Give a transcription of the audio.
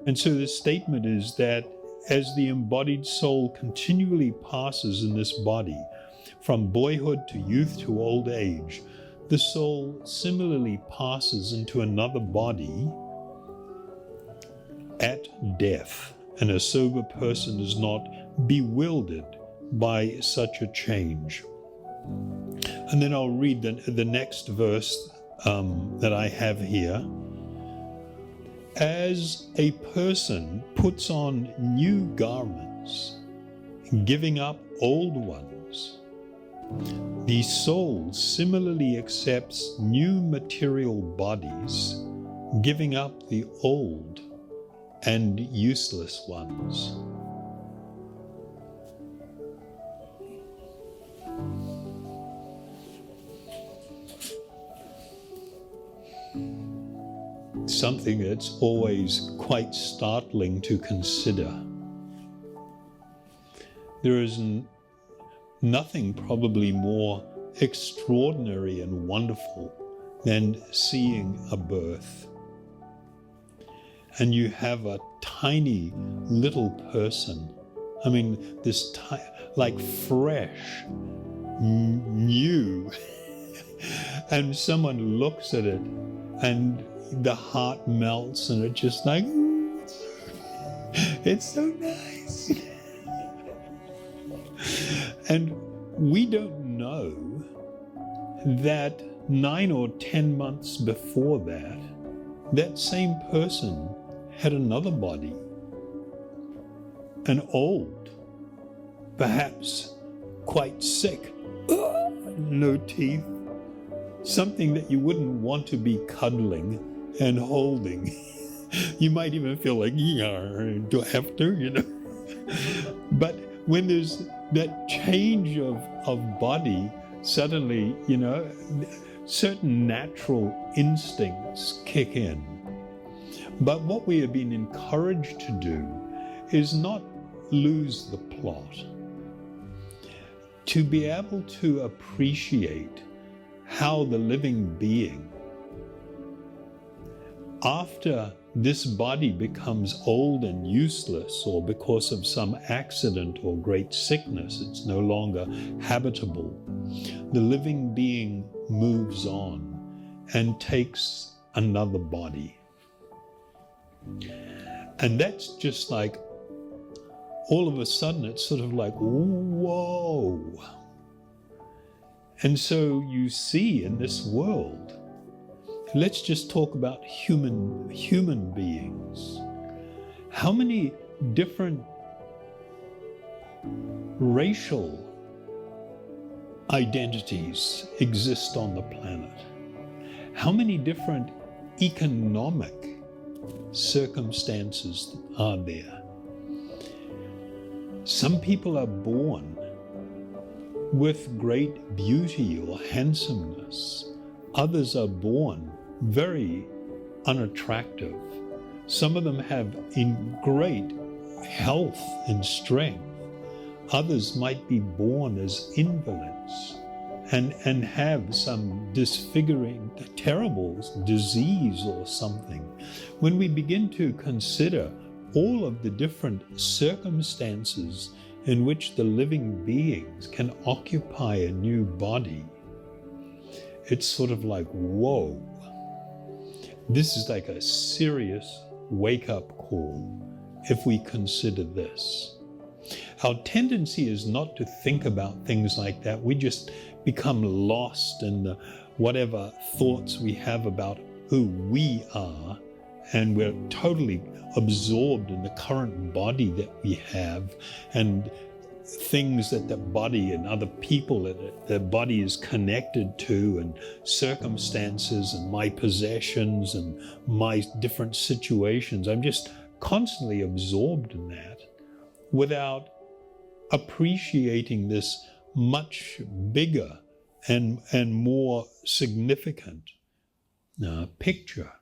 And so the statement is that as the embodied soul continually passes in this body, from boyhood to youth to old age, the soul similarly passes into another body at death, and a sober person is not bewildered by such a change. And then I'll read the next verse that I have here. As a person puts on new garments, giving up old ones, the soul similarly accepts new material bodies, giving up the old and useless ones. Something that's always quite startling to consider. There is nothing probably more extraordinary and wonderful than seeing a birth. And you have a tiny little person. I mean, this like fresh, new. And someone looks at it and the heart melts and it's just like, it's so nice. And we don't know that 9 or 10 months before that, that same person had another body, and old, perhaps quite sick, no teeth, something that you wouldn't want to be cuddling and holding. You might even feel like, do I have to, you know? But when there's that change of body, suddenly, you know, certain natural instincts kick in. But what we have been encouraged to do is not lose the plot. To be able to appreciate how the living being, after this body becomes old and useless, or because of some accident or great sickness, it's no longer habitable, the living being moves on and takes another body. And that's just like, all of a sudden, it's sort of like, whoa. And so you see in this world, let's just talk about human beings. How many different racial identities exist on the planet? How many different economic circumstances are there? Some people are born with great beauty or handsomeness. Others are born very unattractive. Some of them have in great health and strength. Others might be born as invalids and have some disfiguring, terrible disease or something. When we begin to consider all of the different circumstances in which the living beings can occupy a new body, it's sort of like, whoa. This is like a serious wake-up call if we consider this. Our tendency is not to think about things like that. We just become lost in the whatever thoughts we have about who we are, and we're totally absorbed in the current body that we have and things that the body and other people that the body is connected to, and circumstances and my possessions and my different situations. I'm just constantly absorbed in that without appreciating this much bigger and more significant picture.